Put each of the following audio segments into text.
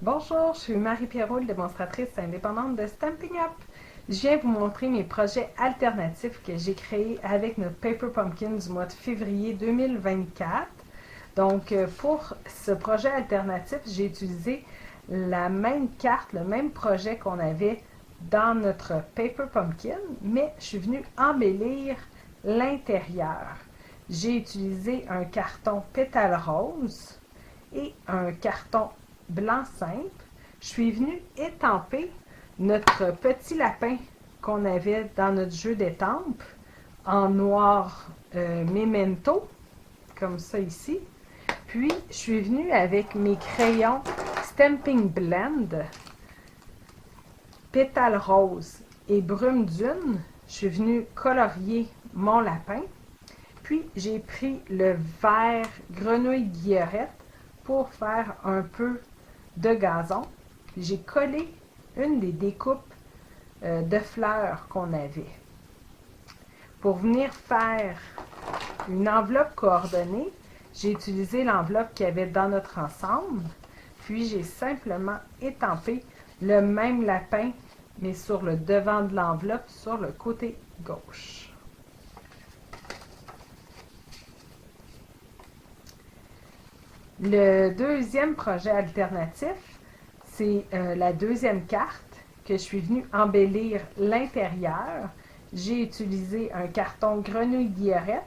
Bonjour, je suis Marie Pierrot, démonstratrice indépendante de Stampin' Up. Je viens vous montrer mes projets alternatifs que j'ai créés avec notre Paper Pumpkin du mois de février 2024. Donc, pour ce projet alternatif, j'ai utilisé la même carte, le même projet qu'on avait dans notre Paper Pumpkin, mais je suis venue embellir l'intérieur. J'ai utilisé un carton pétale rose et un carton blanc simple. Je suis venue étamper notre petit lapin qu'on avait dans notre jeu d'étampe en noir memento, comme ça ici. Puis, je suis venue avec mes crayons Stamping Blend, pétale rose et brume dune. Je suis venue colorier mon lapin. Puis, j'ai pris le vert grenouille guillerette pour faire un peu de gazon. J'ai collé une des découpes de fleurs qu'on avait. Pour venir faire une enveloppe coordonnée, j'ai utilisé l'enveloppe qu'il y avait dans notre ensemble, puis j'ai simplement étampé le même lapin, mais sur le devant de l'enveloppe, sur le côté gauche. Le deuxième projet alternatif, c'est la deuxième carte que je suis venue embellir l'intérieur. J'ai utilisé un carton grenouille guillerette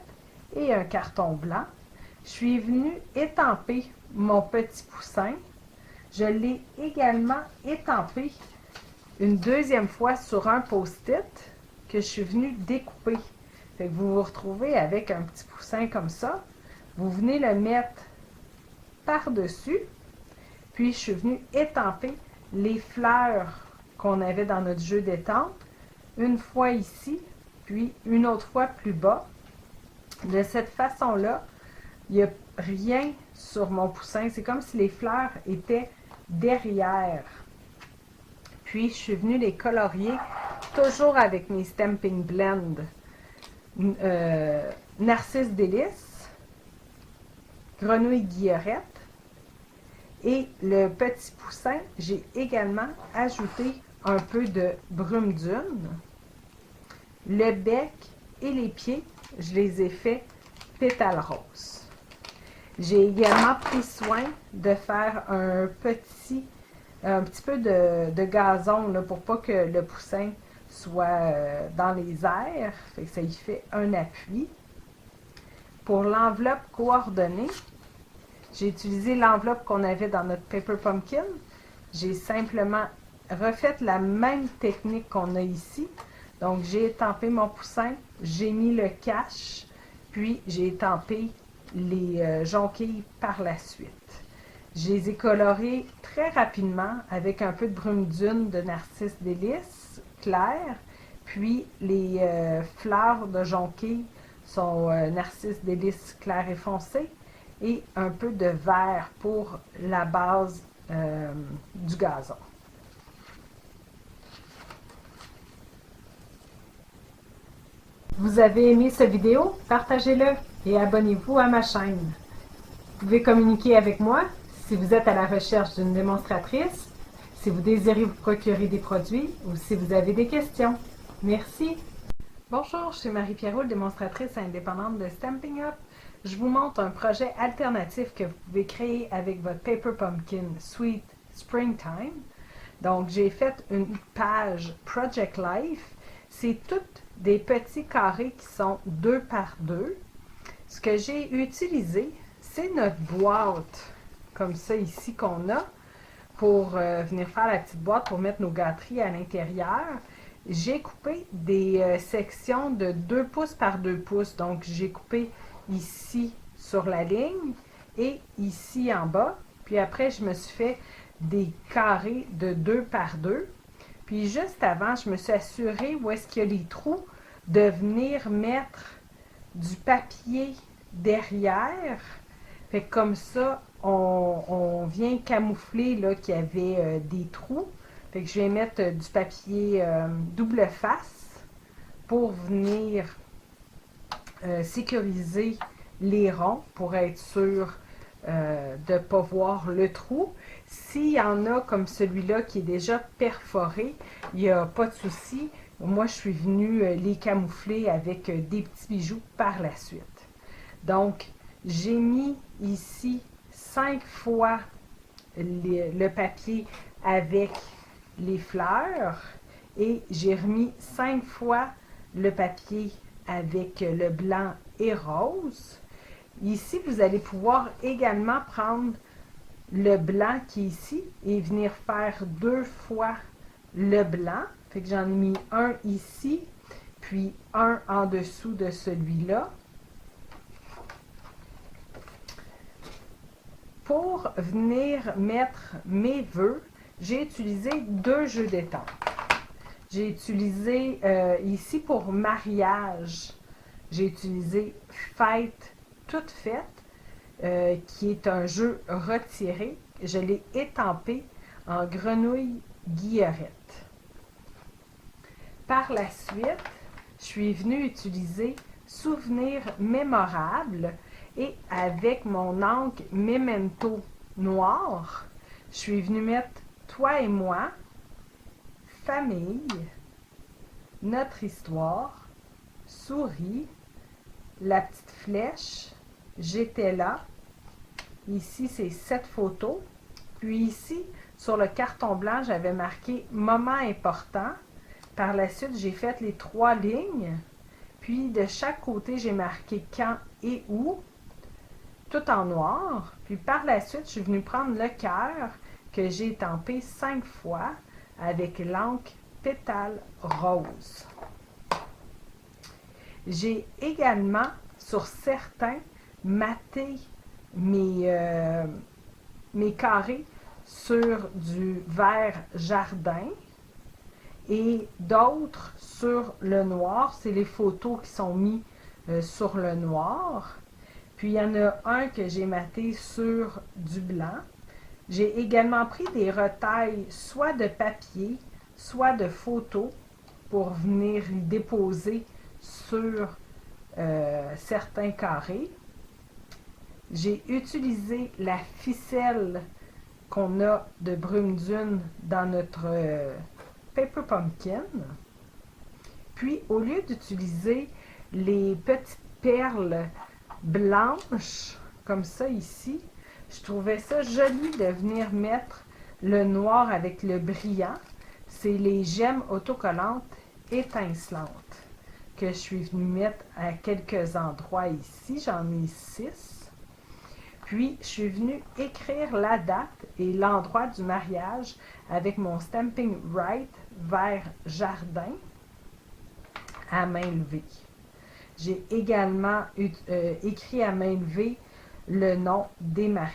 et un carton blanc. Je suis venue étamper mon petit poussin. Je l'ai également étampé une deuxième fois sur un post-it que je suis venue découper. Fait que vous vous retrouvez avec un petit poussin comme ça. Vous venez le mettre par-dessus. Puis, je suis venue étamper les fleurs qu'on avait dans notre jeu d'étampe. Une fois ici, puis une autre fois plus bas. De cette façon-là, il n'y a rien sur mon poussin. C'est comme si les fleurs étaient derrière. Puis, je suis venue les colorier toujours avec mes Stamping Blend. Narcisse délice, grenouille guillerette. Et le petit poussin, j'ai également ajouté un peu de brume dune. Le bec et les pieds, je les ai fait pétale rose. J'ai également pris soin de faire un petit peu de gazon là, pour pas que le poussin soit dans les airs. Fait que ça y fait un appui. Pour l'enveloppe coordonnée, j'ai utilisé l'enveloppe qu'on avait dans notre Paper Pumpkin. J'ai simplement refait la même technique qu'on a ici. Donc, j'ai étampé mon poussin, j'ai mis le cache, puis j'ai étampé les jonquilles par la suite. Je les ai colorés très rapidement avec un peu de brume dune de narcisse délice clair, puis les fleurs de jonquilles sont narcisse délice clair et foncé, et un peu de vert pour la base du gazon. Vous avez aimé cette vidéo? Partagez-le et abonnez-vous à ma chaîne. Vous pouvez communiquer avec moi si vous êtes à la recherche d'une démonstratrice, si vous désirez vous procurer des produits ou si vous avez des questions. Merci! Bonjour, je suis Marie Pierrot, démonstratrice indépendante de Stampin' Up. Je vous montre un projet alternatif que vous pouvez créer avec votre Paper Pumpkin Sweet Springtime. Donc, j'ai fait une page Project Life. C'est toutes des petits carrés qui sont 2 par 2. Ce que j'ai utilisé, c'est notre boîte, comme ça ici qu'on a, pour venir faire la petite boîte pour mettre nos gâteries à l'intérieur. J'ai coupé des sections de 2 pouces par 2 pouces. Donc, j'ai coupé ici sur la ligne et ici en bas. Puis après, je me suis fait des carrés de 2 par 2. Puis juste avant, je me suis assurée où est-ce qu'il y a les trous de venir mettre du papier derrière. Fait que comme ça, on vient camoufler là qu'il y avait des trous. Fait que je vais mettre du papier double face pour venir sécuriser les ronds pour être sûr de ne pas voir le trou. S'il y en a comme celui-là qui est déjà perforé, il n'y a pas de souci. Moi, je suis venue les camoufler avec des petits bijoux par la suite. Donc, j'ai mis ici 5 fois le papier avec les fleurs et j'ai remis 5 fois le papier avec le blanc et rose. Ici, vous allez pouvoir également prendre le blanc qui est ici et venir faire 2 fois le blanc. Fait que j'en ai mis un ici, puis un en dessous de celui-là. Pour venir mettre mes vœux, j'ai utilisé 2 jeux d'étampes. J'ai utilisé ici pour mariage, j'ai utilisé Fête toute faite, qui est un jeu retiré. Je l'ai étampé en grenouille guillerette. Par la suite, je suis venue utiliser Souvenir mémorable et avec mon encre Memento noir, je suis venue mettre Toi et moi, Famille, Notre histoire, Souris, La petite flèche, J'étais là. Ici, c'est 7 photos. Puis ici, sur le carton blanc, j'avais marqué Moment important. Par la suite, j'ai fait les 3 lignes. Puis de chaque côté, j'ai marqué quand et où, tout en noir. Puis par la suite, je suis venue prendre le cœur que j'ai étampé 5 fois avec l'encre pétale rose. J'ai également, sur certains, maté mes carrés sur du vert jardin et d'autres sur le noir. C'est les photos qui sont mises sur le noir. Puis il y en a un que j'ai maté sur du blanc. J'ai également pris des retailles soit de papier, soit de photos pour venir les déposer sur certains carrés. J'ai utilisé la ficelle qu'on a de brume dune dans notre Paper Pumpkin. Puis, au lieu d'utiliser les petites perles blanches, comme ça ici, je trouvais ça joli de venir mettre le noir avec le brillant. C'est les gemmes autocollantes étincelantes que je suis venue mettre à quelques endroits ici. J'en ai 6. Puis, je suis venue écrire la date et l'endroit du mariage avec mon Stamping Right vert jardin à main levée. J'ai également écrit à main levée le nom des mariés.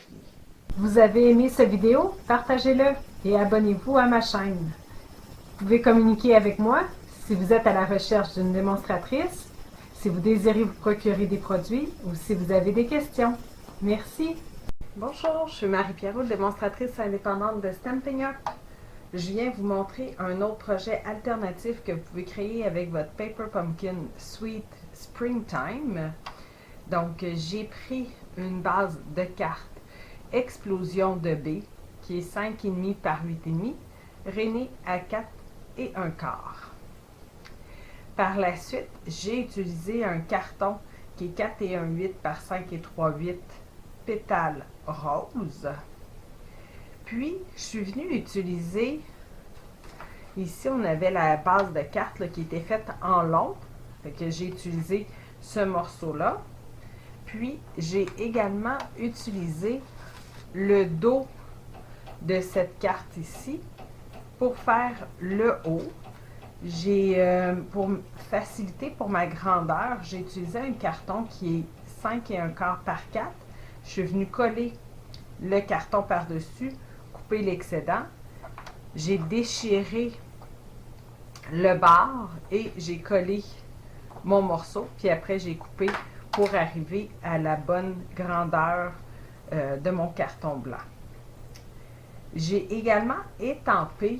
Vous avez aimé cette vidéo? Partagez-le et abonnez-vous à ma chaîne. Vous pouvez communiquer avec moi si vous êtes à la recherche d'une démonstratrice, si vous désirez vous procurer des produits ou si vous avez des questions. Merci. Bonjour, je suis Marie-Pierrot, démonstratrice indépendante de Stampin' Up. Je viens vous montrer un autre projet alternatif que vous pouvez créer avec votre Paper Pumpkin Sweet Springtime. Donc, j'ai pris une base de cartes Explosion de B qui est 5,5 par 8,5, rainée à 4 et un quart. Par la suite, j'ai utilisé un carton qui est 4 et 1/8 par 5 et 3/8 pétales rose. Puis, je suis venue utiliser, ici on avait la base de cartes là, qui était faite en long, fait que j'ai utilisé ce morceau-là. Puis, j'ai également utilisé le dos de cette carte ici pour faire le haut. Pour faciliter pour ma grandeur, j'ai utilisé un carton qui est 5 et un quart par 4. Je suis venue coller le carton par-dessus, couper l'excédent. J'ai déchiré le bord et j'ai collé mon morceau. Puis après, j'ai coupé pour arriver à la bonne grandeur de mon carton blanc. J'ai également étampé,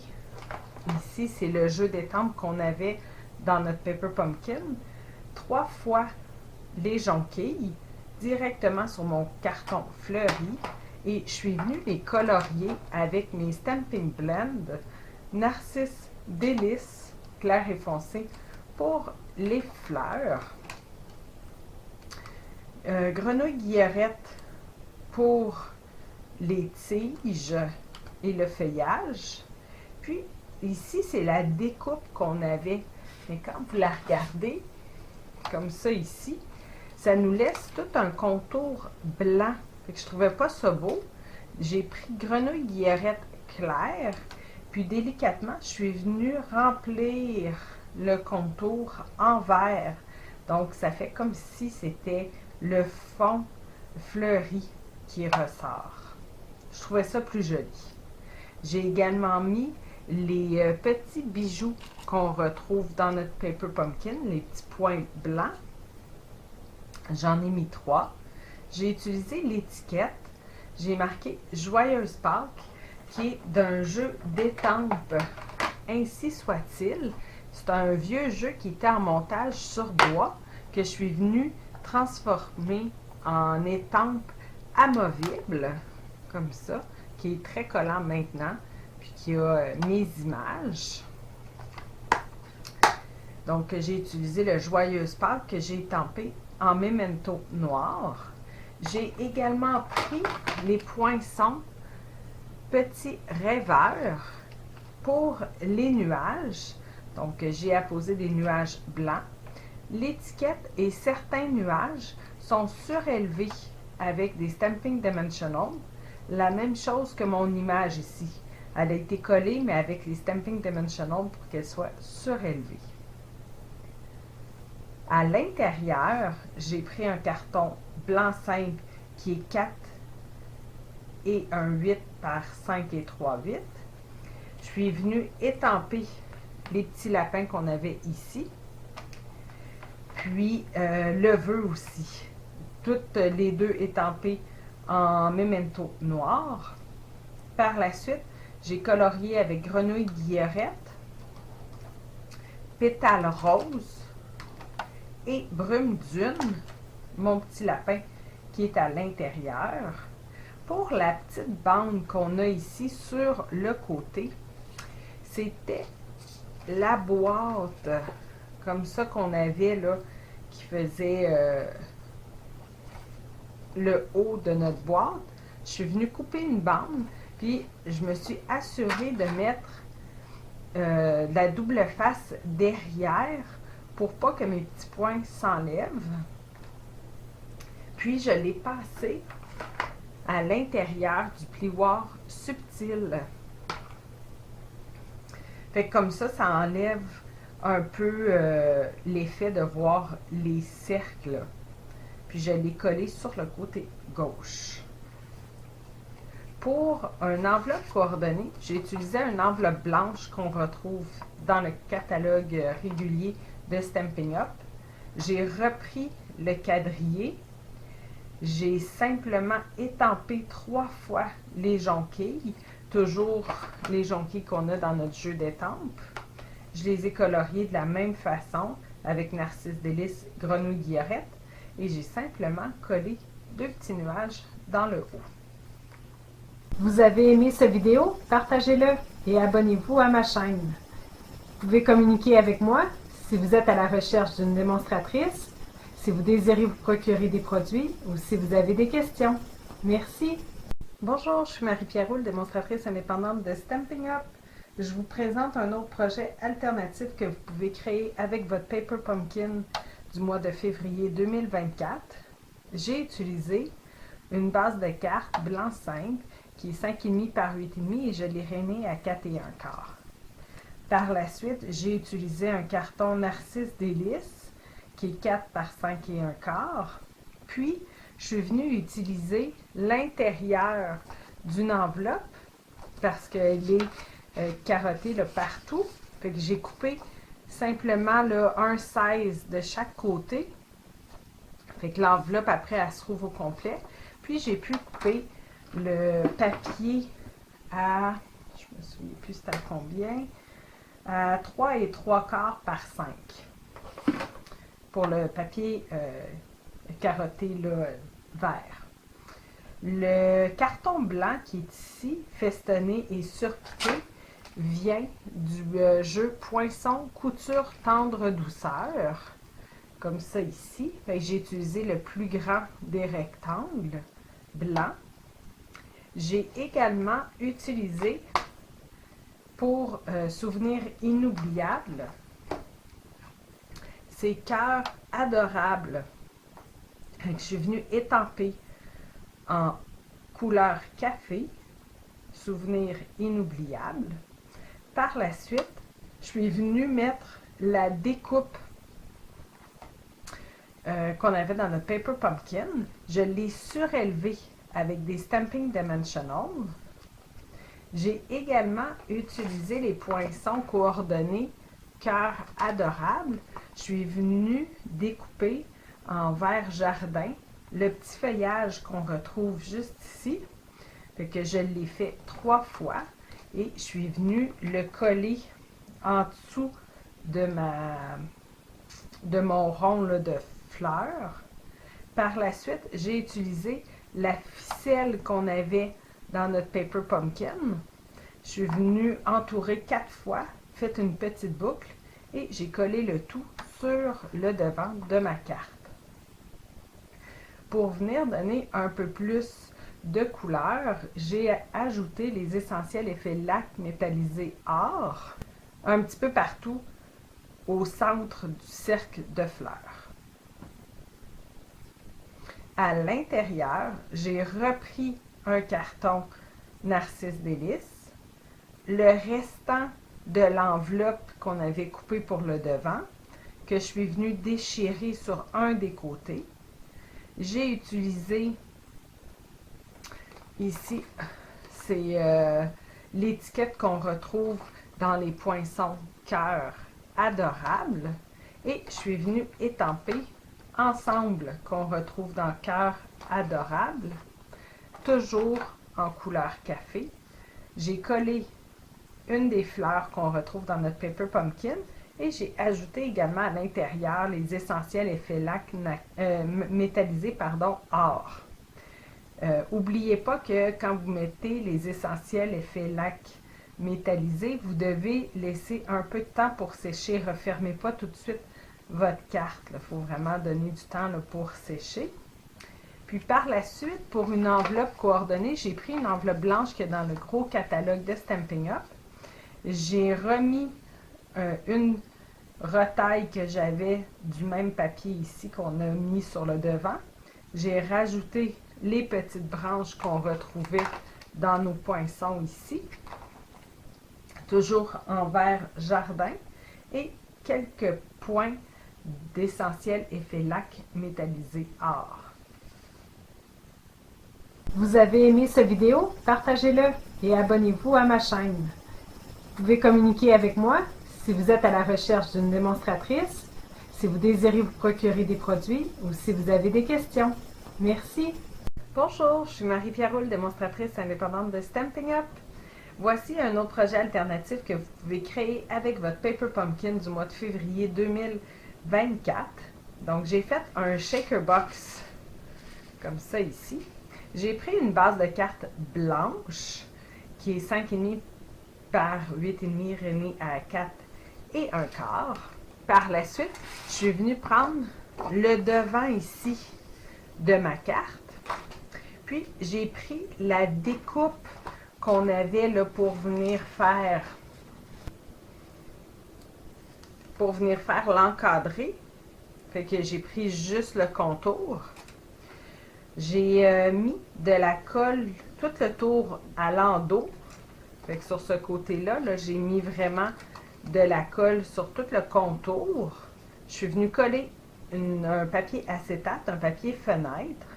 ici c'est le jeu d'étampes qu'on avait dans notre Paper Pumpkin, 3 fois les jonquilles directement sur mon carton fleuri Et je suis venue les colorier avec mes Stampin' Blend Narcisse Délice clair et foncé pour les fleurs. Grenouille guillerette pour les tiges et le feuillage. Puis ici, c'est la découpe qu'on avait. Mais quand vous la regardez, comme ça ici, ça nous laisse tout un contour blanc. Fait que je trouvais pas ça beau. J'ai pris grenouille guillerette claire, puis délicatement, je suis venue remplir le contour en vert. Donc, ça fait comme si c'était le fond fleuri qui ressort. Je trouvais ça plus joli. J'ai également mis les petits bijoux qu'on retrouve dans notre Paper Pumpkin, les petits points blancs. J'en ai mis 3. J'ai utilisé l'étiquette. J'ai marqué Joyeuse Pâques, qui est d'un jeu d'étampes. Ainsi soit-il. C'est un vieux jeu qui était en montage sur bois que je suis venue transformer en étampe amovible, comme ça, qui est très collant maintenant, puis qui a mes images. Donc, j'ai utilisé le Joyeuse Pâques que j'ai étampé en memento noir. J'ai également pris les poinçons petits rêveurs pour les nuages. Donc, j'ai apposé des nuages blancs. L'étiquette et certains nuages sont surélevés avec des Stampin' Dimensional. La même chose que mon image ici. Elle a été collée, mais avec les Stampin' Dimensional pour qu'elle soit surélevée. À l'intérieur, j'ai pris un carton blanc simple qui est 4 et un 8 par 5 et 3/8. Je suis venue étamper les petits lapins qu'on avait ici. Puis le vœu aussi. Toutes les deux étampées en memento noir. Par la suite, j'ai colorié avec grenouille guillerette, pétale rose et brume dune, mon petit lapin qui est à l'intérieur. Pour la petite bande qu'on a ici sur le côté, c'était la boîte comme ça qu'on avait là, qui faisait le haut de notre boîte. Je suis venue couper une bande, puis je me suis assurée de mettre de la double face derrière pour pas que mes petits points s'enlèvent. Puis je l'ai passé à l'intérieur du plioir subtil. Fait que comme ça, ça enlève un peu l'effet de voir les cercles. Puis je l'ai collé sur le côté gauche. Pour une enveloppe coordonnée, j'ai utilisé une enveloppe blanche qu'on retrouve dans le catalogue régulier de Stampin' Up. J'ai repris le quadrillé. J'ai simplement étampé 3 fois les jonquilles, toujours les jonquilles qu'on a dans notre jeu d'étampes. Je les ai coloriées de la même façon avec Narcisse Délice, grenouille guillerette, et j'ai simplement collé 2 petits nuages dans le haut. Vous avez aimé cette vidéo? Partagez-le et abonnez-vous à ma chaîne. Vous pouvez communiquer avec moi si vous êtes à la recherche d'une démonstratrice, si vous désirez vous procurer des produits ou si vous avez des questions. Merci! Bonjour, je suis Marie-Pierre Roule, démonstratrice indépendante de Stampin' Up. Je vous présente un autre projet alternatif que vous pouvez créer avec votre Paper Pumpkin du mois de février 2024. J'ai utilisé une base de cartes blanc simple qui est 5,5 par 8,5 et je l'ai rainée à 4 et 1/4. Par la suite, j'ai utilisé un carton Narcisse Délice qui est 4 par 5 et 1/4. Puis, je suis venue utiliser l'intérieur d'une enveloppe parce qu'elle est carottée là, partout. Fait que j'ai coupé simplement là, un 16 de chaque côté. Fait que l'enveloppe, après, elle se trouve au complet. Puis, j'ai pu couper le papier à, je me souviens plus c'était à combien, à 3 et 3/4 par 5 pour le papier carotté là, vert. Le carton blanc qui est ici, festonné et surpiqué, vient du jeu Poinçon Couture Tendre Douceur, comme ça ici. J'ai utilisé le plus grand des rectangles blancs. J'ai également utilisé, pour souvenir inoubliable, ces cœurs adorables que je suis venue étamper en couleur café, souvenir inoubliable. Par la suite, je suis venue mettre la découpe qu'on avait dans notre Paper Pumpkin. Je l'ai surélevée avec des Stamping Dimensional. J'ai également utilisé les poinçons coordonnés cœur adorable. Je suis venue découper en vert jardin le petit feuillage qu'on retrouve juste ici. Fait que je l'ai fait 3 fois et je suis venue le coller en dessous de mon rond là, de fleurs. Par la suite, j'ai utilisé la ficelle qu'on avait dans notre Paper Pumpkin. Je suis venue entourer 4 fois, fait une petite boucle et j'ai collé le tout sur le devant de ma carte. Pour venir donner un peu plus de couleur, j'ai ajouté les essentiels effets lac métallisé or un petit peu partout au centre du cercle de fleurs. À l'intérieur, j'ai repris un carton Narcisse Délice, le restant de l'enveloppe qu'on avait coupé pour le devant, que je suis venue déchirer sur un des côtés. J'ai utilisé ici, c'est l'étiquette qu'on retrouve dans les poinçons cœur adorable et je suis venue étamper ensemble qu'on retrouve dans cœur adorable, toujours en couleur café. J'ai collé une des fleurs qu'on retrouve dans notre Paper Pumpkin et j'ai ajouté également à l'intérieur les essentiels effets lac métallisés or. N'oubliez pas que quand vous mettez les essentiels effets lac métallisés, vous devez laisser un peu de temps pour sécher. Ne refermez pas tout de suite votre carte. Il faut vraiment donner du temps là, pour sécher. Puis par la suite, pour une enveloppe coordonnée, j'ai pris une enveloppe blanche qui est dans le gros catalogue de Stampin' Up. J'ai remis une retaille que j'avais du même papier ici qu'on a mis sur le devant. J'ai rajouté les petites branches qu'on retrouvait dans nos poinçons ici, toujours en vert jardin, et quelques points d'essentiel effet lac métallisé or. Vous avez aimé cette vidéo? Partagez-le et abonnez-vous à ma chaîne. Vous pouvez communiquer avec moi si vous êtes à la recherche d'une démonstratrice, si vous désirez vous procurer des produits ou si vous avez des questions. Merci! Bonjour, je suis Marie-Pierre Roule, démonstratrice indépendante de Stampin' Up. Voici un autre projet alternatif que vous pouvez créer avec votre Paper Pumpkin du mois de février 2024. Donc, j'ai fait un shaker box comme ça ici. J'ai pris une base de cartes blanche qui est 5,5 par 8,5 remis à 4 et un quart. Par la suite, je suis venue prendre le devant ici de ma carte. Puis, j'ai pris la découpe qu'on avait là pour venir faire l'encadré. Fait que j'ai pris juste le contour. J'ai mis de la colle tout le tour à l'endos. Fait que sur ce côté-là, j'ai mis vraiment de la colle sur tout le contour. Je suis venue coller un papier acétate, un papier fenêtre.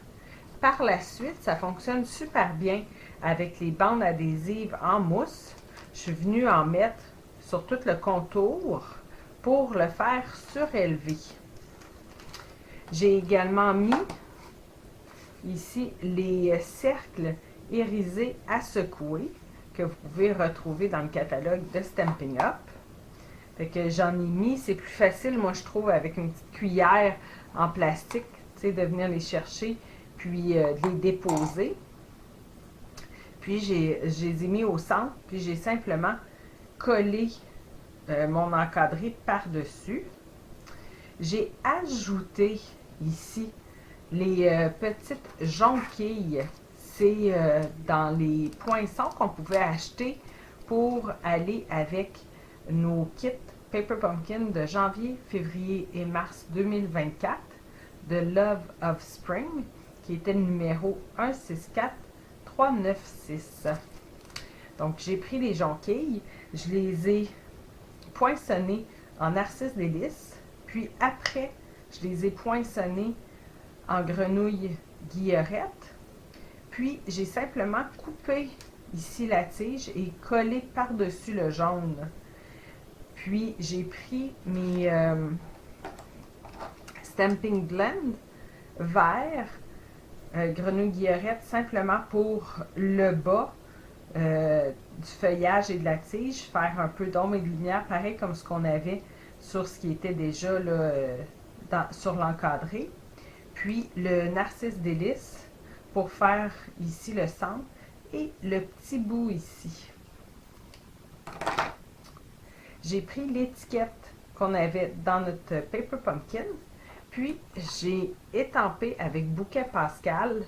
Par la suite, ça fonctionne super bien avec les bandes adhésives en mousse. Je suis venue en mettre sur tout le contour pour le faire surélever. J'ai également mis ici les cercles irisés à secouer que vous pouvez retrouver dans le catalogue de Stampin' Up. Fait que j'en ai mis, c'est plus facile, moi je trouve, avec une petite cuillère en plastique, tu sais, de venir les chercher, puis de les déposer. Puis je les ai mis au centre, puis j'ai simplement collé mon encadré par-dessus. J'ai ajouté ici les petites jonquilles. C'est dans les poinçons qu'on pouvait acheter pour aller avec nos kits Paper Pumpkin de janvier, février et mars 2024 de Love of Spring, qui était le numéro 164396. Donc, j'ai pris les jonquilles, je les ai poinçonnées en narcisse délice, puis après, je les ai poinçonnées en grenouille guillerette, puis j'ai simplement coupé ici la tige et collé par-dessus le jaune. Puis j'ai pris mes Stamping Blend vert, grenouille guillerette, simplement pour le bas du feuillage et de la tige, faire un peu d'ombre et de lumière, pareil comme ce qu'on avait sur ce qui était déjà là, sur l'encadré. Puis le narcisse délice pour faire ici le centre et le petit bout ici. J'ai pris l'étiquette qu'on avait dans notre Paper Pumpkin, puis j'ai étampé avec Bouquet Pascal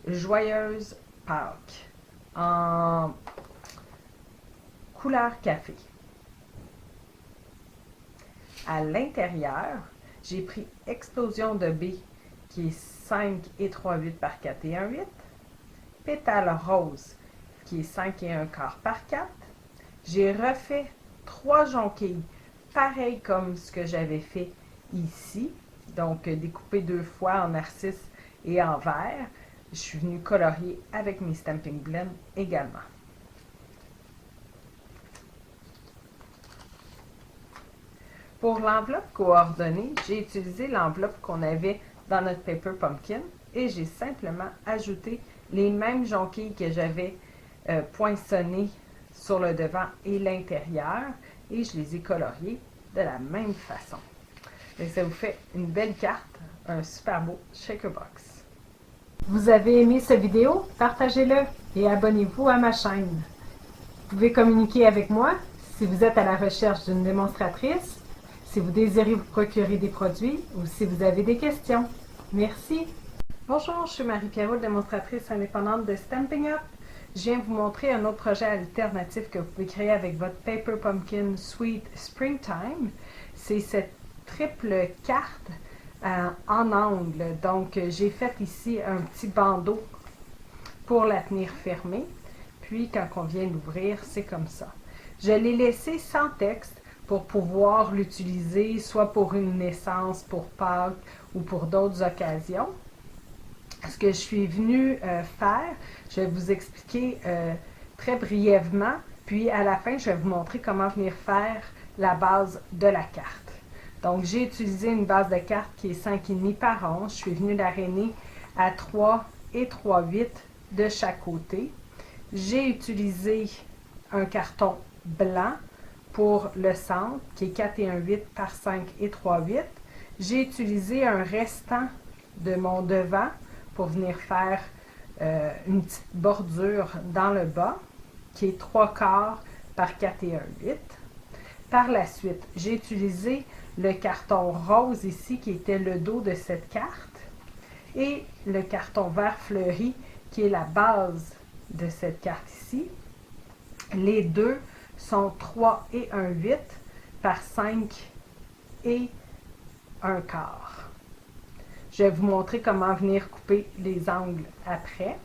Joyeuse Pâques en couleur café. À l'intérieur, j'ai pris Explosion de B qui est 5 et 3/8 par 4 et 1/8, Pétale rose qui est 5 et 1/4 par 4. J'ai refait 3 jonquilles, pareil comme ce que j'avais fait ici, donc découpé 2 fois en narcisse et en vert. Je suis venue colorier avec mes Stamping Blend également. Pour l'enveloppe coordonnée, j'ai utilisé l'enveloppe qu'on avait dans notre Paper Pumpkin et j'ai simplement ajouté les mêmes jonquilles que j'avais poinçonnées sur le devant et l'intérieur et je les ai coloriées de la même façon. Et ça vous fait une belle carte, un super beau shaker box. Vous avez aimé cette vidéo? Partagez-le et abonnez-vous à ma chaîne. Vous pouvez communiquer avec moi si vous êtes à la recherche d'une démonstratrice, si vous désirez vous procurer des produits ou si vous avez des questions. Merci! Bonjour, je suis Marie-Pierrot, démonstratrice indépendante de Stampin' Up! Je viens vous montrer un autre projet alternatif que vous pouvez créer avec votre Paper Pumpkin Sweet Springtime. C'est cette triple carte en angle. Donc, j'ai fait ici un petit bandeau pour la tenir fermée. Puis, quand on vient l'ouvrir, c'est comme ça. Je l'ai laissé sans texte pour pouvoir l'utiliser soit pour une naissance, pour Pâques ou pour d'autres occasions. Ce que je suis venue faire, je vais vous expliquer très brièvement, puis à la fin, je vais vous montrer comment venir faire la base de la carte. Donc, j'ai utilisé une base de carte qui est 5,5 par 11. Je suis venue l'aréner à 3 et 3/8 de chaque côté. J'ai utilisé un carton blanc pour le centre, qui est 4 et 1/8 par 5 et 3/8. J'ai utilisé un restant de mon devant pour venir faire une petite bordure dans le bas, qui est 3/4 par 4 et 1/8. Par la suite, j'ai utilisé le carton rose ici, qui était le dos de cette carte, et le carton vert fleuri, qui est la base de cette carte ici. Les deux sont 3 et 1/8 par 5 et 1/4. Je vais vous montrer comment venir couper les angles après.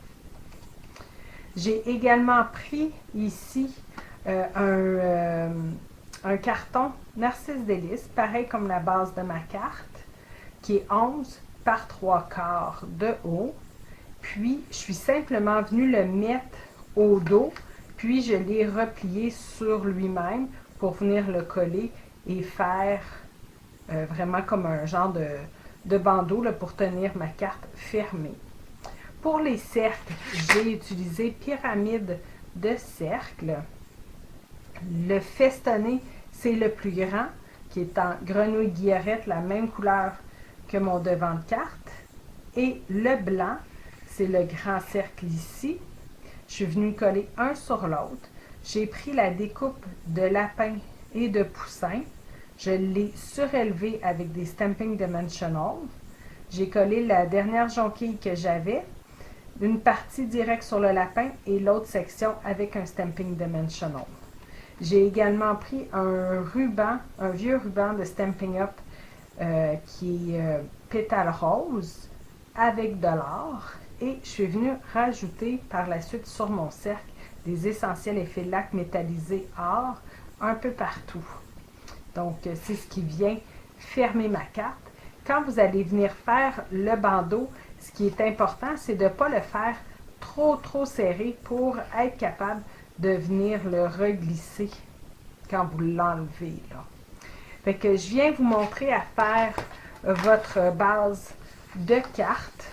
J'ai également pris ici un carton Narcisse Délice, pareil comme la base de ma carte, qui est 11 par 3/4 de haut. Puis, je suis simplement venue le mettre au dos, puis je l'ai replié sur lui-même pour venir le coller et faire vraiment comme un genre de bandeau là, pour tenir ma carte fermée. Pour les cercles, j'ai utilisé pyramide de cercle. Le festonné, c'est le plus grand, qui est en grenouille guillerette, la même couleur que mon devant de carte. Et le blanc, c'est le grand cercle ici. Je suis venue coller un sur l'autre. J'ai pris la découpe de lapin et de poussin. Je l'ai surélevé avec des Stamping Dimensional. J'ai collé la dernière jonquille que j'avais, une partie directe sur le lapin et l'autre section avec un Stamping Dimensional. J'ai également pris un ruban, un vieux ruban de Stampin' Up qui est pétale rose avec de l'or et je suis venue rajouter par la suite sur mon cercle des essentiels effets lac métallisés or un peu partout. Donc, c'est ce qui vient fermer ma carte. Quand vous allez venir faire le bandeau, ce qui est important, c'est de ne pas le faire trop serré pour être capable de venir le reglisser quand vous l'enlevez. Fait que je viens vous montrer à faire votre base de carte.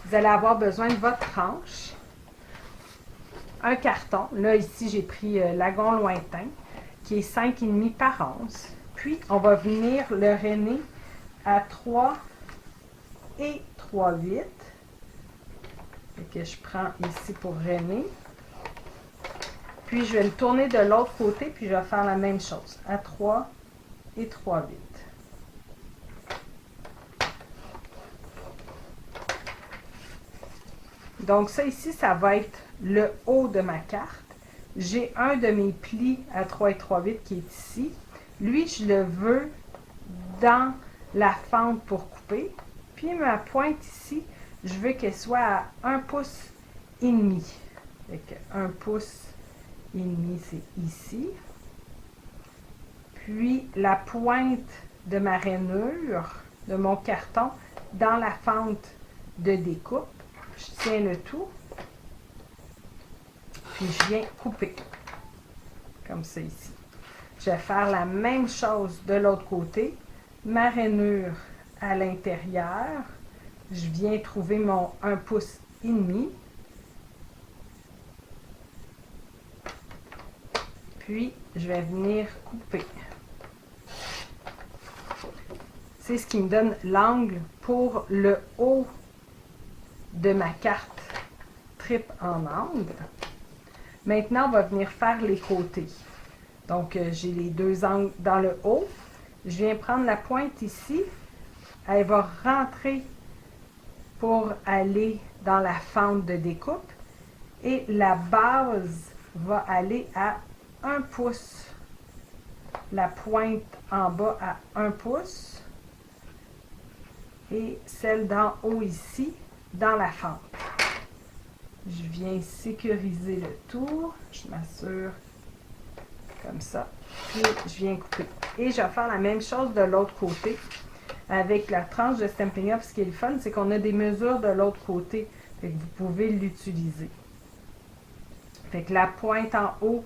Vous allez avoir besoin de votre tranche, un carton. Là, ici, j'ai pris Lagon Lointain, qui est 5,5 par 11. Puis, on va venir le rainer à 3 et 3/8. Fait que je prends ici pour rainer. Puis, je vais le tourner de l'autre côté, puis je vais faire la même chose, à 3 et 3/8. Donc, ça ici, ça va être le haut de ma carte. J'ai un de mes plis à 3 et 3/8 qui est ici. Lui, je le veux dans la fente pour couper. Puis, ma pointe ici, je veux qu'elle soit à 1 pouce et demi. Fait que 1 pouce et demi, c'est ici. Puis, la pointe de ma rainure, de mon carton, dans la fente de découpe. Je tiens le tout, puis je viens couper, comme ça ici. Je vais faire la même chose de l'autre côté, ma rainure à l'intérieur, je viens trouver mon 1 pouce et demi, puis je vais venir couper. C'est ce qui me donne l'angle pour le haut de ma carte triple en angle. Maintenant, on va venir faire les côtés. Donc, j'ai les deux angles dans le haut. Je viens prendre la pointe ici. Elle va rentrer pour aller dans la fente de découpe. Et la base va aller à 1 pouce. La pointe en bas à 1 pouce. Et celle d'en haut ici, dans la fente. Je viens sécuriser le tout. Je m'assure comme ça. Puis, je viens couper. Et je vais faire la même chose de l'autre côté avec la tranche de Stampin' Up. Ce qui est le fun, c'est qu'on a des mesures de l'autre côté. Fait que vous pouvez l'utiliser. Fait que la pointe en haut,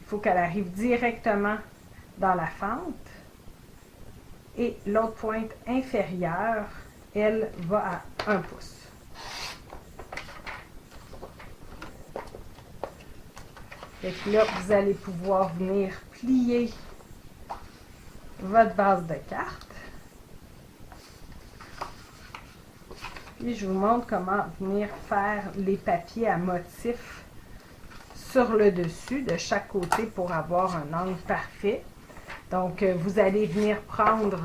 il faut qu'elle arrive directement dans la fente. Et l'autre pointe inférieure, elle va à 1 pouce. Fait que là, vous allez pouvoir venir plier votre base de carte. Puis, je vous montre comment venir faire les papiers à motif sur le dessus de chaque côté pour avoir un angle parfait. Donc, vous allez venir prendre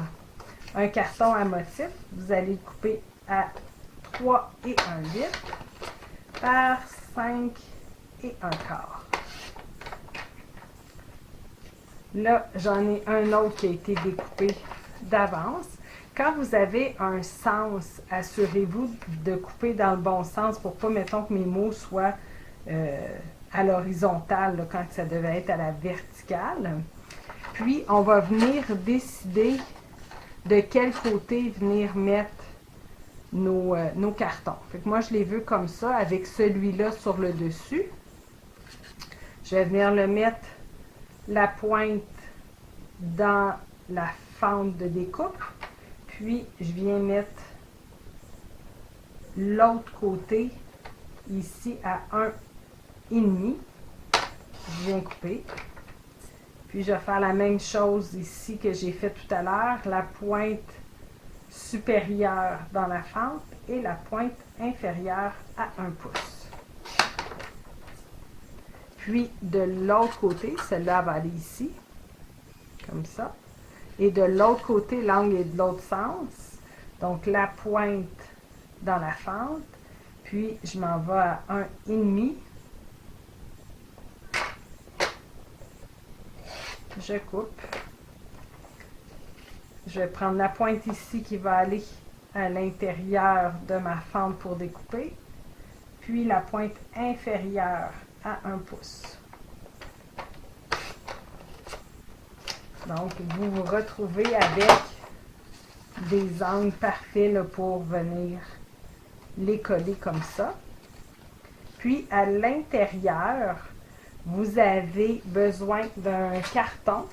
un carton à motif. Vous allez le couper à 3 et 1/8 par 5 et 1/4. Là, j'en ai un autre qui a été découpé d'avance. Quand vous avez un sens, assurez-vous de couper dans le bon sens pour pas, mettons, que mes mots soient à l'horizontale quand ça devait être à la verticale. Puis, on va venir décider de quel côté venir mettre nos cartons. Fait que moi, je les veux comme ça, avec celui-là sur le dessus. Je vais venir le mettre la pointe dans la fente de découpe. Puis, je viens mettre l'autre côté ici à 1,5. Je viens couper. Puis, je vais faire la même chose ici que j'ai fait tout à l'heure. La pointe supérieure dans la fente et la pointe inférieure à 1 pouce. Puis de l'autre côté, celle-là va aller ici, comme ça. Et de l'autre côté, l'angle est de l'autre sens. Donc la pointe dans la fente. Puis je m'en vais à 1,5. Je coupe. Je vais prendre la pointe ici qui va aller à l'intérieur de ma fente pour découper. Puis la pointe inférieure à 1 pouce. Donc, vous vous retrouvez avec des angles parfaits là, pour venir les coller comme ça. Puis, à l'intérieur, vous avez besoin d'un carton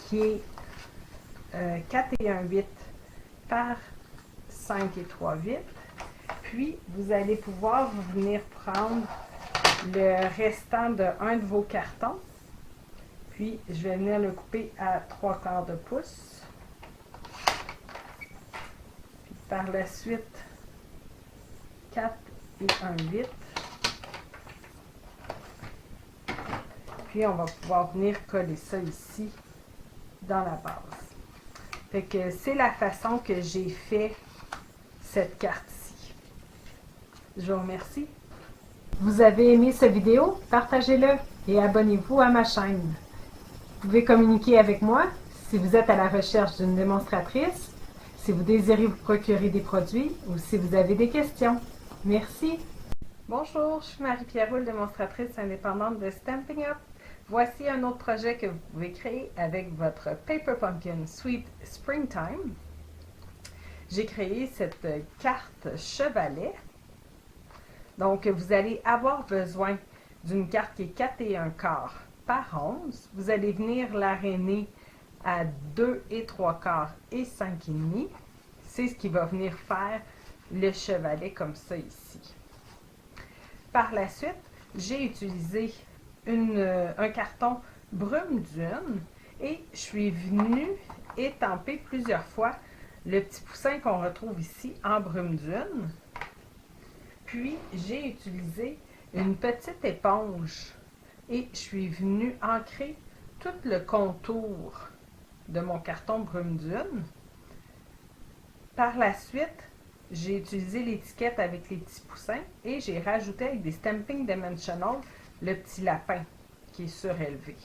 qui est 4 et 1/8 par 5 et 3/8. Puis, vous allez pouvoir venir prendre le restant de un de vos cartons. Puis, je vais venir le couper à 3/4 de pouce. Puis, par la suite, 4 et 1/8. Puis, on va pouvoir venir coller ça ici dans la base. Fait que c'est la façon que j'ai fait cette carte-ci. Je vous remercie. Vous avez aimé cette vidéo? Partagez-le et abonnez-vous à ma chaîne. Vous pouvez communiquer avec moi si vous êtes à la recherche d'une démonstratrice, si vous désirez vous procurer des produits ou si vous avez des questions. Merci. Bonjour, je suis Marie-Pierre Roule, démonstratrice indépendante de Stampin' Up. Voici un autre projet que vous pouvez créer avec votre Paper Pumpkin Sweet Springtime. J'ai créé cette carte chevalet. Donc, vous allez avoir besoin d'une carte qui est 4 et 1/4 par 11. Vous allez venir l'aréner à 2 et 3/4 et 5,5. C'est ce qui va venir faire le chevalet comme ça ici. Par la suite, j'ai utilisé un carton brume dune et je suis venue étamper plusieurs fois le petit poussin qu'on retrouve ici en brume dune. Puis, j'ai utilisé une petite éponge et je suis venue ancrer tout le contour de mon carton brume dune. Par la suite, j'ai utilisé l'étiquette avec les petits poussins et j'ai rajouté avec des Stampin' Dimensional le petit lapin qui est surélevé.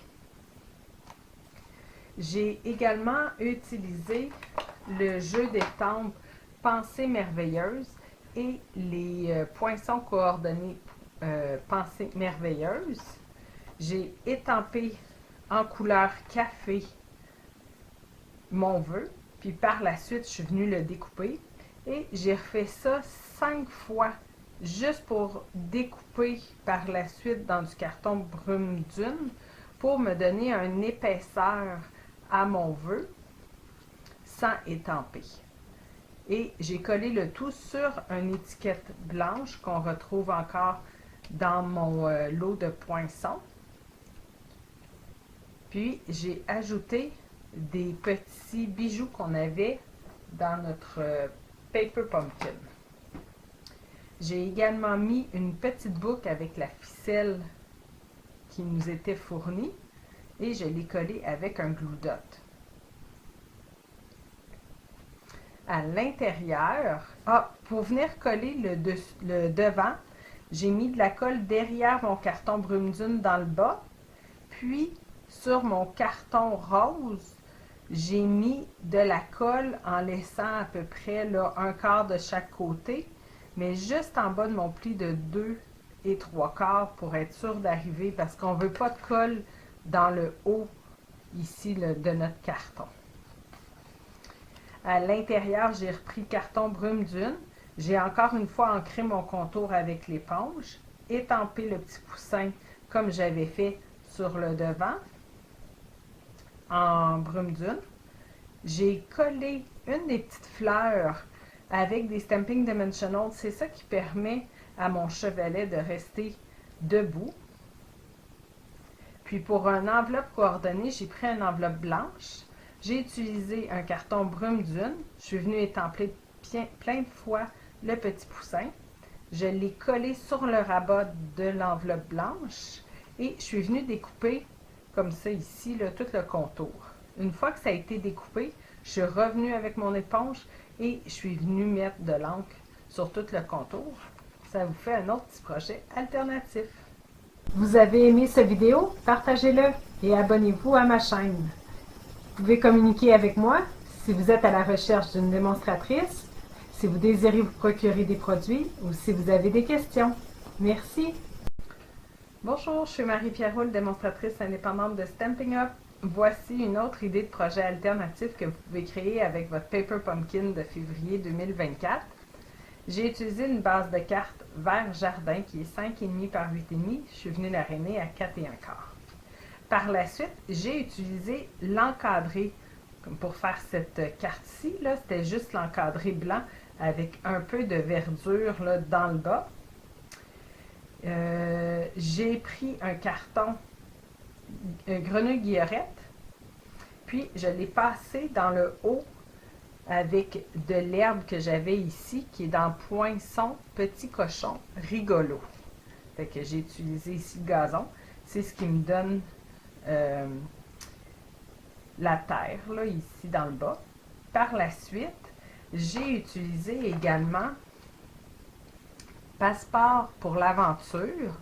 J'ai également utilisé le jeu d'étampes Pensée merveilleuse et les poinçons coordonnés Pensée merveilleuse. J'ai étampé en couleur café mon vœu, puis par la suite, je suis venue le découper et j'ai refait ça 5 fois juste pour découper par la suite dans du carton brume dune pour me donner une épaisseur à mon vœu sans étamper. Et j'ai collé le tout sur une étiquette blanche qu'on retrouve encore dans mon lot de poinçons. Puis j'ai ajouté des petits bijoux qu'on avait dans notre Paper Pumpkin. J'ai également mis une petite boucle avec la ficelle qui nous était fournie et je l'ai collée avec un glue dot. À l'intérieur, pour venir coller le devant, j'ai mis de la colle derrière mon carton brume dune dans le bas, puis sur mon carton rose, j'ai mis de la colle en laissant à peu près là, 1/4 de chaque côté, mais juste en bas de mon pli de 2 et 3/4 pour être sûr d'arriver parce qu'on ne veut pas de colle dans le haut ici de notre carton. À l'intérieur, j'ai repris le carton brume dune. J'ai encore une fois ancré mon contour avec l'éponge, étampé le petit poussin comme j'avais fait sur le devant en brume dune. J'ai collé une des petites fleurs avec des Stampin' Dimensional. C'est ça qui permet à mon chevalet de rester debout. Puis pour une enveloppe coordonnée, j'ai pris une enveloppe blanche. J'ai utilisé un carton brume dune. Je suis venue étampler plein de fois le petit poussin. Je l'ai collé sur le rabat de l'enveloppe blanche et je suis venue découper comme ça ici, là, tout le contour. Une fois que ça a été découpé, je suis revenue avec mon éponge et je suis venue mettre de l'encre sur tout le contour. Ça vous fait un autre petit projet alternatif. Vous avez aimé cette vidéo? Partagez-le et abonnez-vous à ma chaîne. Vous pouvez communiquer avec moi si vous êtes à la recherche d'une démonstratrice, si vous désirez vous procurer des produits ou si vous avez des questions. Merci. Bonjour, je suis Marie-Pierre Roule, démonstratrice indépendante de Stampin' Up. Voici une autre idée de projet alternatif que vous pouvez créer avec votre Paper Pumpkin de février 2024. J'ai utilisé une base de cartes vert jardin qui est 5,5 par 8,5. Je suis venue l'arrainer à 4,25. Par la suite, j'ai utilisé l'encadré. Comme pour faire cette carte-ci, c'était juste l'encadré blanc avec un peu de verdure là, dans le bas. J'ai pris un carton grenouille guillerette, puis je l'ai passé dans le haut avec de l'herbe que j'avais ici, qui est dans Poinçon Petit Cochon Rigolo. Fait que j'ai utilisé ici le gazon. C'est ce qui me donne la terre, là, ici dans le bas. Par la suite, j'ai utilisé également Passeport pour l'aventure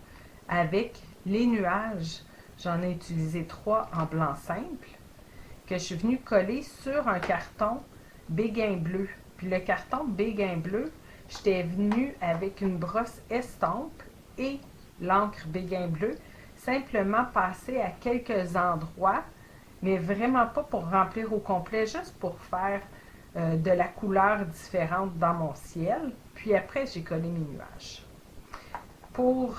avec les nuages. J'en ai utilisé 3 en blanc simple que je suis venue coller sur un carton béguin bleu. Puis le carton béguin bleu, j'étais venue avec une brosse estompe et l'encre béguin bleu, simplement passer à quelques endroits, mais vraiment pas pour remplir au complet, juste pour faire de la couleur différente dans mon ciel. Puis après, j'ai collé mes nuages. Pour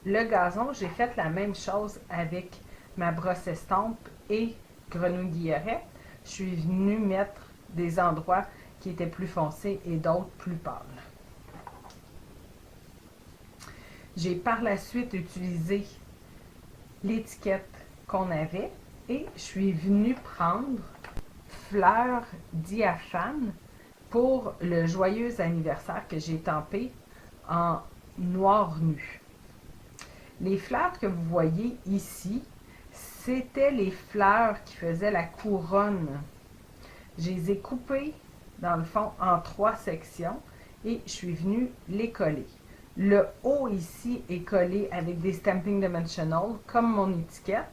le gazon, j'ai fait la même chose avec ma brosse estompe et grenouille guillerette. Je suis venue mettre des endroits qui étaient plus foncés et d'autres plus pâles. J'ai par la suite utilisé l'étiquette qu'on avait et je suis venue prendre fleurs diaphane pour le joyeux anniversaire que j'ai estampé en noir nu. Les fleurs que vous voyez ici, c'était les fleurs qui faisaient la couronne. Je les ai coupées dans le fond en 3 sections et je suis venue les coller. Le haut ici est collé avec des Stampin' Dimensional comme mon étiquette.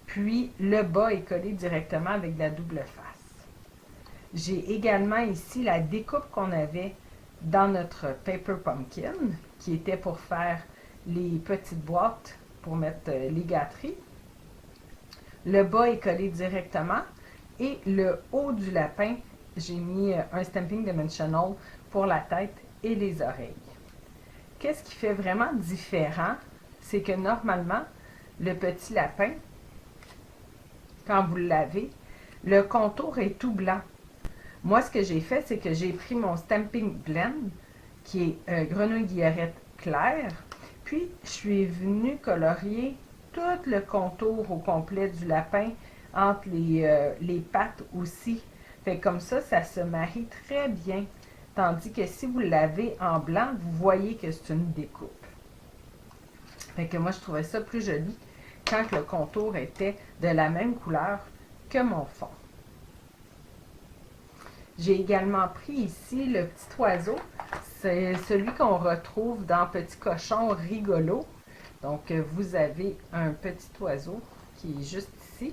Puis le bas est collé directement avec de la double face. J'ai également ici la découpe qu'on avait dans notre Paper Pumpkin, qui était pour faire les petites boîtes pour mettre les gâteries. Le bas est collé directement et le haut du lapin, j'ai mis un Stampin' Dimensional pour la tête et les oreilles. Qu'est-ce qui fait vraiment différent? C'est que normalement, le petit lapin, quand vous le lavez, le contour est tout blanc. Moi, ce que j'ai fait, c'est que j'ai pris mon Stampin' Blend, qui est grenouille guillerette claire, puis je suis venue colorier tout le contour au complet du lapin, entre les pattes aussi. Fait que comme ça se marie très bien. Tandis que si vous le lavez en blanc, vous voyez que c'est une découpe. Fait que moi, je trouvais ça plus joli quand le contour était de la même couleur que mon fond. J'ai également pris ici le petit oiseau. C'est celui qu'on retrouve dans Petit Cochon Rigolo. Donc, vous avez un petit oiseau qui est juste ici.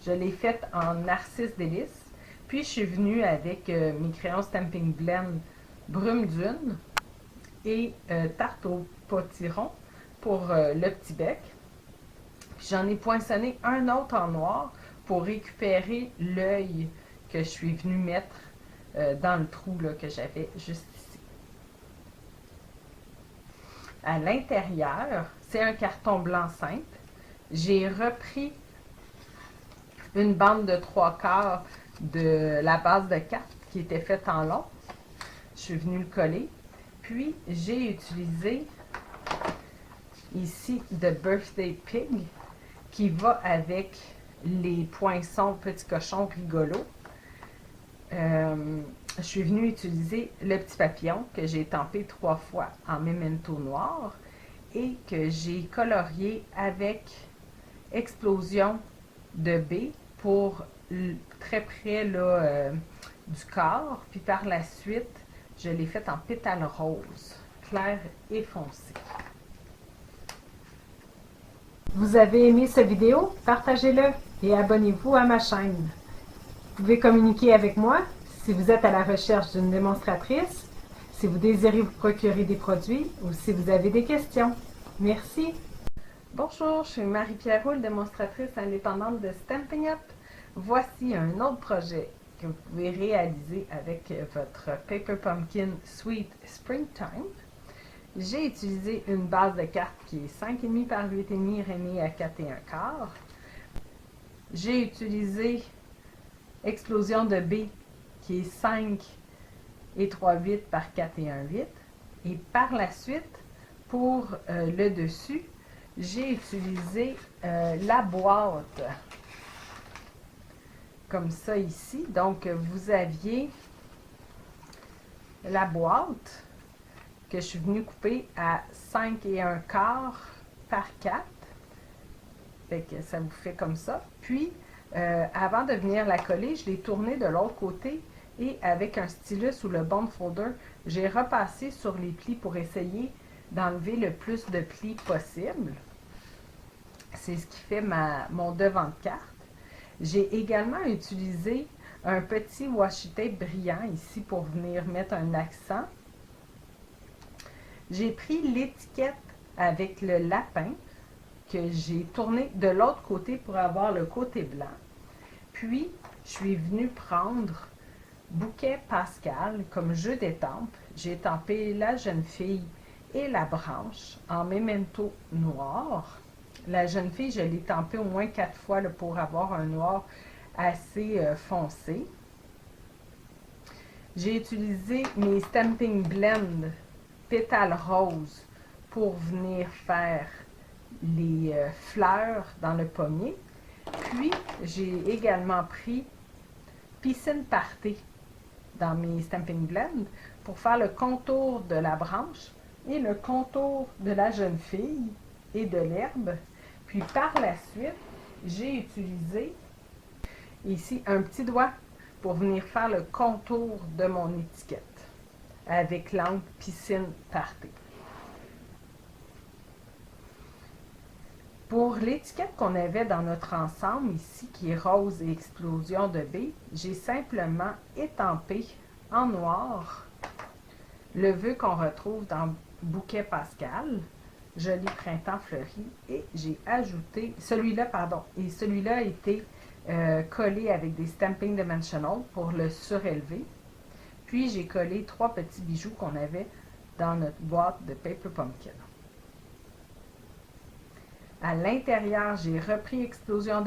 Je l'ai fait en Narcisse Délice. Puis, je suis venue avec mes crayons Stampin' Blend Brume Dune et Tarte au potiron pour le petit bec. J'en ai poinçonné un autre en noir pour récupérer l'œil que je suis venue mettre dans le trou là, que j'avais juste ici. À l'intérieur, c'est un carton blanc simple. J'ai repris une bande de 3/4 de la base de carte qui était faite en long. Je suis venue le coller. Puis, j'ai utilisé ici The Birthday Pig qui va avec les poinçons petits cochons rigolos. Je suis venue utiliser le petit papillon que j'ai estampé 3 fois en memento noir et que j'ai colorié avec explosion de B pour très près là, du corps. Puis par la suite, je l'ai fait en pétales roses, clair et foncé. Vous avez aimé cette vidéo? Partagez-le et abonnez-vous à ma chaîne. Vous pouvez communiquer avec moi si vous êtes à la recherche d'une démonstratrice, si vous désirez vous procurer des produits ou si vous avez des questions. Merci. Bonjour, je suis Marie-Pierre Roule, démonstratrice indépendante de Stampin' Up. Voici un autre projet que vous pouvez réaliser avec votre Paper Pumpkin Sweet Springtime. J'ai utilisé une base de cartes qui est 5,5 par 8,5 rainée à 4,1/4. J'ai utilisé Explosion de B qui est 5 et 3/8 par 4,1/8. Et par la suite, pour le dessus, j'ai utilisé la boîte comme ça ici. Donc, vous aviez la boîte que je suis venue couper à 5,1/4 par 4. Fait que ça vous fait comme ça. Puis, avant de venir la coller, je l'ai tournée de l'autre côté et avec un stylus ou le bond folder, j'ai repassé sur les plis pour essayer d'enlever le plus de plis possible. C'est ce qui fait mon devant de carte. J'ai également utilisé un petit washi tape brillant ici pour venir mettre un accent. J'ai pris l'étiquette avec le lapin que j'ai tourné de l'autre côté pour avoir le côté blanc. Puis, je suis venue prendre Bouquet Pascal comme jeu d'étampe. J'ai étampé la jeune fille et la branche en memento noir. La jeune fille, je l'ai étampée au moins 4 fois là, pour avoir un noir assez foncé. J'ai utilisé mes Stampin' Blend pétales roses pour venir faire les fleurs dans le pommier. Puis, j'ai également pris Piscine Party dans mes Stampin' Blend pour faire le contour de la branche et le contour de la jeune fille et de l'herbe. Puis, par la suite, j'ai utilisé ici un petit doigt pour venir faire le contour de mon étiquette avec l'angle Piscine Party. Pour l'étiquette qu'on avait dans notre ensemble ici, qui est rose et explosion de B, j'ai simplement étampé en noir le vœu qu'on retrouve dans Bouquet Pascal, Joli printemps fleuri, et j'ai ajouté, celui-là a été collé avec des Stampin' Dimensional pour le surélever. Puis j'ai collé 3 petits bijoux qu'on avait dans notre boîte de Paper Pumpkin. À l'intérieur, j'ai repris explosion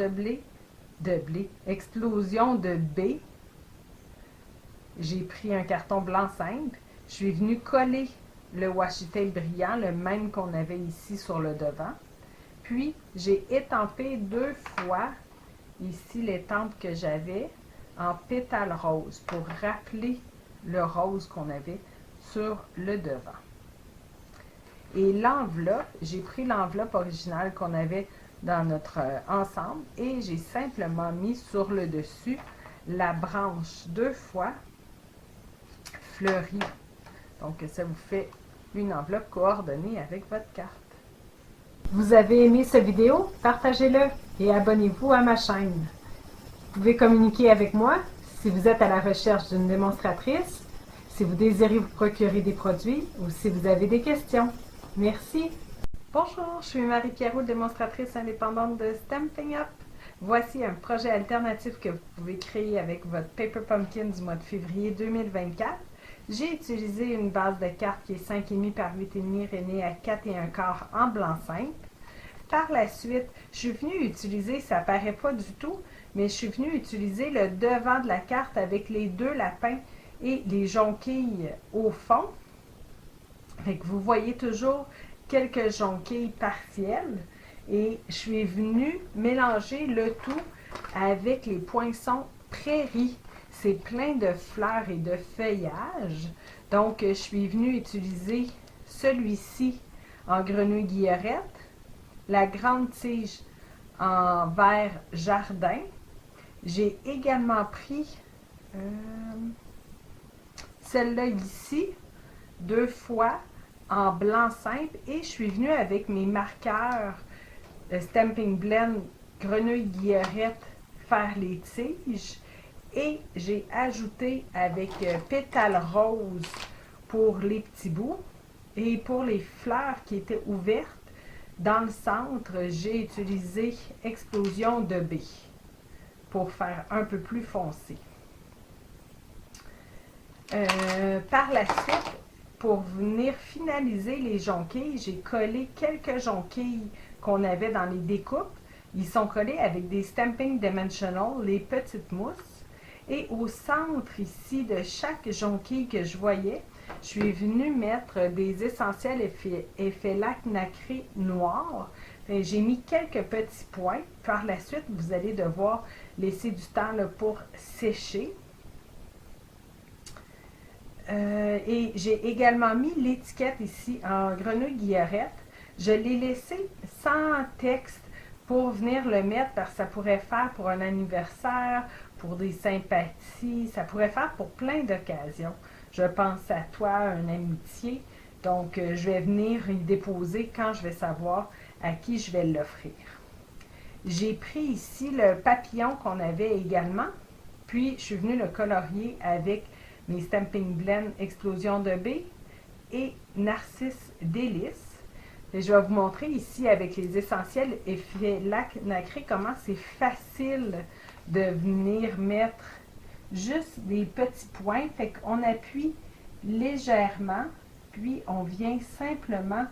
explosion de B. J'ai pris un carton blanc simple. Je suis venue coller le washi tape brillant, le même qu'on avait ici sur le devant. Puis, j'ai étampé 2 fois ici l'étampe que j'avais en pétales roses pour rappeler le rose qu'on avait sur le devant. Et l'enveloppe, j'ai pris l'enveloppe originale qu'on avait dans notre ensemble et j'ai simplement mis sur le dessus la branche 2 fois fleurie. Donc, ça vous fait une enveloppe coordonnée avec votre carte. Vous avez aimé cette vidéo? Partagez-le et abonnez-vous à ma chaîne. Vous pouvez communiquer avec moi si vous êtes à la recherche d'une démonstratrice, si vous désirez vous procurer des produits ou si vous avez des questions. Merci. Bonjour, je suis Marie-Pierre Roule, démonstratrice indépendante de Stampin' Up. Voici un projet alternatif que vous pouvez créer avec votre Paper Pumpkin du mois de février 2024. J'ai utilisé une base de cartes qui est 5,5 par 8,5 rainée à 4,1/4 en blanc simple. Par la suite, je suis venue utiliser, ça ne paraît pas du tout, mais je suis venue utiliser le devant de la carte avec les 2 lapins et les jonquilles au fond. Fait que vous voyez toujours quelques jonquilles partielles. Et je suis venue mélanger le tout avec les poinçons prairies. C'est plein de fleurs et de feuillages. Donc, je suis venue utiliser celui-ci en grenouille guillerette, la grande tige en vert jardin. J'ai également pris celle-là ici, 2 fois en blanc simple, et je suis venue avec mes marqueurs Stampin' Blend grenouille guillerette faire les tiges, et j'ai ajouté avec pétales roses pour les petits bouts, et pour les fleurs qui étaient ouvertes dans le centre, j'ai utilisé explosion de baie pour faire un peu plus foncé. Par la suite, pour venir finaliser les jonquilles, j'ai collé quelques jonquilles qu'on avait dans les découpes. Ils sont collés avec des Stampin' Dimensional, les petites mousses. Et au centre ici de chaque jonquille que je voyais, je suis venue mettre des essentiels effets lac nacré noir. J'ai mis quelques petits points. Par la suite, vous allez devoir laisser du temps là, pour sécher. Et j'ai également mis l'étiquette ici en grenouille guillerette. Je l'ai laissé sans texte pour venir le mettre parce que ça pourrait faire pour un anniversaire, pour des sympathies, ça pourrait faire pour plein d'occasions. Je pense à toi, une amitié, donc je vais venir y déposer quand je vais savoir à qui je vais l'offrir. J'ai pris ici le papillon qu'on avait également, puis je suis venue le colorier avec mes Stampin' Blend Explosion de baie et Narcisse Délice. Et je vais vous montrer ici avec les essentiels effets lac nacré comment c'est facile de venir mettre juste des petits points. Fait qu'on appuie légèrement, puis on vient simplement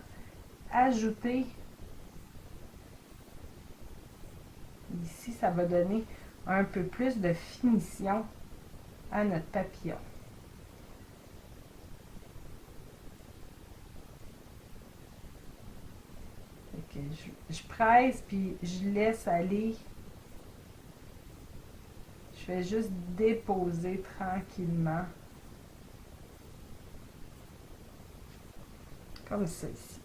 ajouter. Ici, ça va donner un peu plus de finition à notre papillon. Je presse puis je laisse aller. Je vais juste déposer tranquillement. Comme ça ici.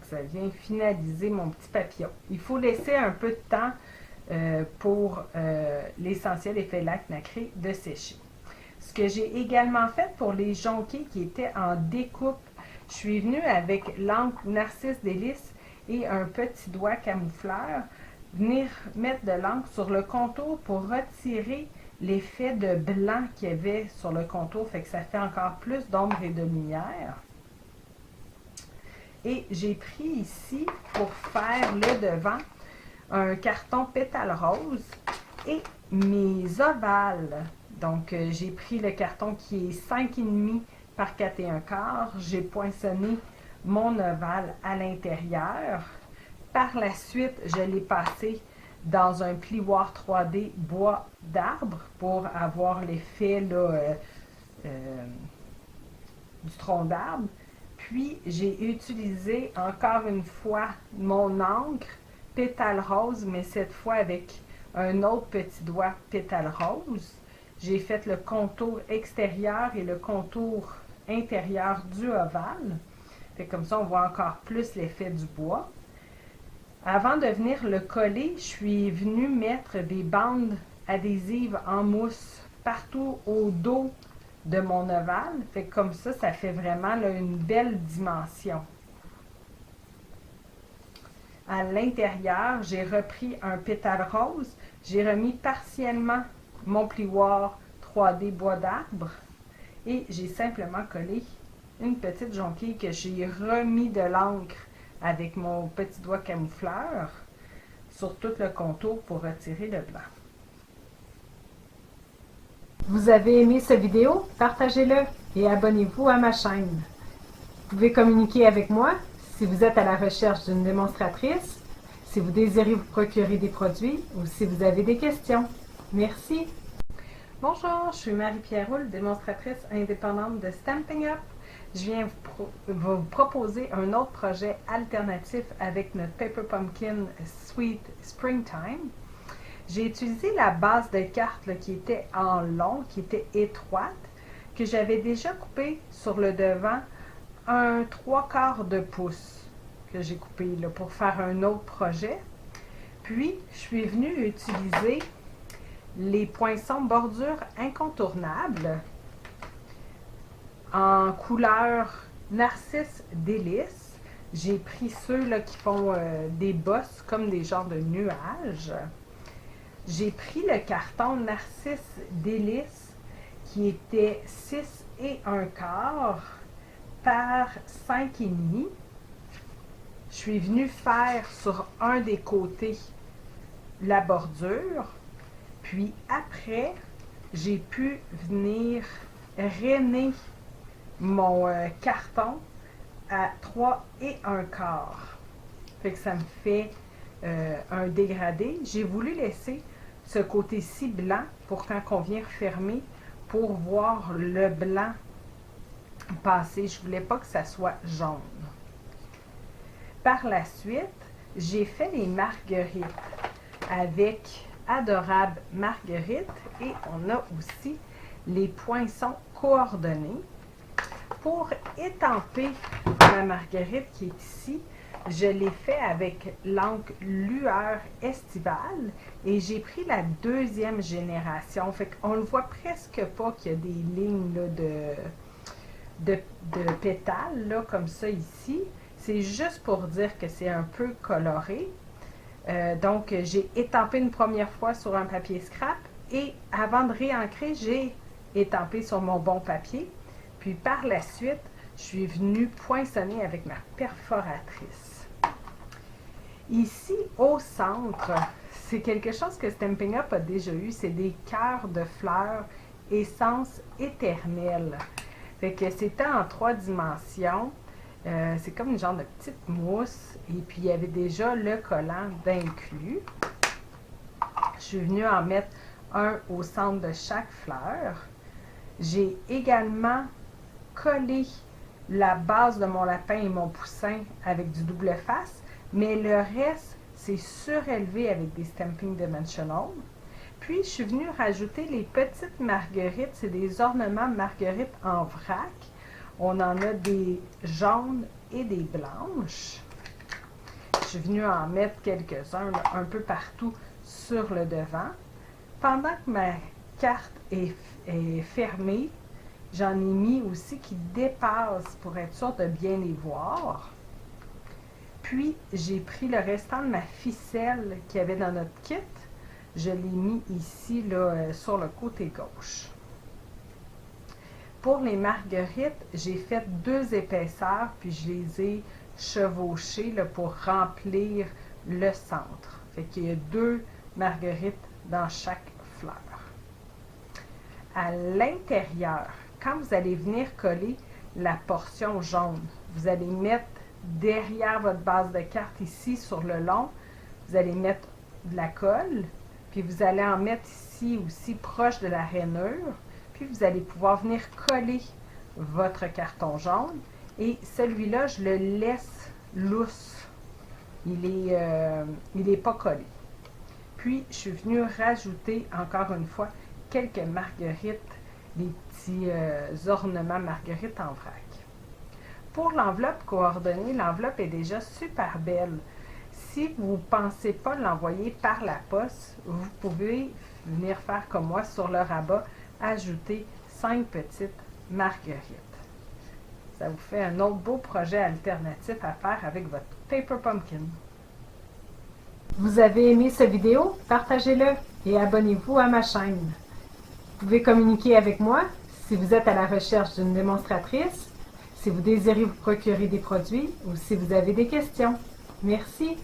Ça vient finaliser mon petit papillon. Il faut laisser un peu de temps pour l'essentiel effet lac nacré de sécher. Ce que j'ai également fait pour les jonquilles qui étaient en découpe, je suis venue avec l'encre Narcisse Délice et un petit doigt camoufleur, venir mettre de l'encre sur le contour pour retirer l'effet de blanc qu'il y avait sur le contour, fait que ça fait encore plus d'ombre et de lumière. Et j'ai pris ici, pour faire le devant, un carton pétale rose et mes ovales. Donc, j'ai pris le carton qui est 5,5 par 4,25. J'ai poinçonné mon ovale à l'intérieur. Par la suite, je l'ai passé dans un plioir 3D bois d'arbre pour avoir l'effet du tronc d'arbre. Puis, j'ai utilisé encore une fois mon encre pétale rose, mais cette fois avec un autre petit doigt pétale rose. J'ai fait le contour extérieur et le contour intérieur du ovale. Fait comme ça, on voit encore plus l'effet du bois. Avant de venir le coller, je suis venue mettre des bandes adhésives en mousse partout au dos de mon ovale. Fait que comme ça fait vraiment là, une belle dimension. À l'intérieur, j'ai repris un pétale rose. J'ai remis partiellement mon plioir 3D bois d'arbre et j'ai simplement collé une petite jonquille que j'ai remis de l'encre avec mon petit doigt camoufleur sur tout le contour pour retirer le blanc. Vous avez aimé cette vidéo? Partagez-le et abonnez-vous à ma chaîne. Vous pouvez communiquer avec moi si vous êtes à la recherche d'une démonstratrice, si vous désirez vous procurer des produits ou si vous avez des questions. Merci! Bonjour, je suis Marie-Pierre Roule, démonstratrice indépendante de Stampin' Up. Je viens vous proposer un autre projet alternatif avec notre Paper Pumpkin Sweet Springtime. J'ai utilisé la base de carte là, qui était en long, qui était étroite, que j'avais déjà coupée sur le devant un 3/4 de pouce que j'ai coupé là, pour faire un autre projet. Puis, je suis venue utiliser les poinçons bordure incontournables en couleur Narcisse Délice. J'ai pris ceux là, qui font des bosses comme des genres de nuages. J'ai pris le carton Narcisse Délice qui était 6 1/4 par 5,5. Je suis venue faire sur un des côtés la bordure. Puis après, j'ai pu venir rainer mon carton à 3 1/4. Fait que ça me fait un dégradé. J'ai voulu laisser ce côté-ci blanc pour quand on vient refermer, pour voir le blanc passer. Je ne voulais pas que ça soit jaune. Par la suite, j'ai fait les marguerites avec Adorable Marguerite et on a aussi les poinçons coordonnés. Pour étamper ma marguerite qui est ici, je l'ai fait avec l'encre Lueur Estivale et j'ai pris la deuxième génération. Fait qu'on ne voit presque pas qu'il y a des lignes là, de pétales là, comme ça ici. C'est juste pour dire que c'est un peu coloré. Donc, j'ai étampé une première fois sur un papier scrap et avant de réancrer, j'ai étampé sur mon bon papier. Puis par la suite, je suis venue poinçonner avec ma perforatrice. Ici, au centre, c'est quelque chose que Stampin' Up a déjà eu, c'est des cœurs de fleurs essence éternelle. Fait que c'était en 3 dimensions. C'est comme une genre de petite mousse. Et puis, il y avait déjà le collant d'inclus. Je suis venue en mettre un au centre de chaque fleur. J'ai également collé la base de mon lapin et mon poussin avec du double face, mais le reste, c'est surélevé avec des Stampin' Dimensional. Puis, je suis venue rajouter les petites marguerites. C'est des ornements marguerites en vrac. On en a des jaunes et des blanches. Je suis venue en mettre quelques-uns un peu partout sur le devant. Pendant que ma carte est fermée, j'en ai mis aussi qui dépassent pour être sûr de bien les voir. Puis, j'ai pris le restant de ma ficelle qu'il y avait dans notre kit. Je l'ai mis ici là, sur le côté gauche. Pour les marguerites, j'ai fait 2 épaisseurs, puis je les ai chevauchées là, pour remplir le centre. Fait qu'il y a 2 marguerites dans chaque fleur. À l'intérieur, quand vous allez venir coller la portion jaune, vous allez mettre derrière votre base de carte ici sur le long, vous allez mettre de la colle, puis vous allez en mettre ici aussi proche de la rainure. Puis vous allez pouvoir venir coller votre carton jaune. Et celui-là, je le laisse lousse. Il est pas collé. Puis, je suis venue rajouter, encore une fois, quelques marguerites, des petits ornements marguerites en vrac. Pour l'enveloppe coordonnée, l'enveloppe est déjà super belle. Si vous ne pensez pas l'envoyer par la poste, vous pouvez venir faire comme moi sur le rabat, ajouter 5 petites marguerites. Ça vous fait un autre beau projet alternatif à faire avec votre Paper Pumpkin. Vous avez aimé cette vidéo? Partagez-le et abonnez-vous à ma chaîne. Vous pouvez communiquer avec moi si vous êtes à la recherche d'une démonstratrice, si vous désirez vous procurer des produits ou si vous avez des questions. Merci.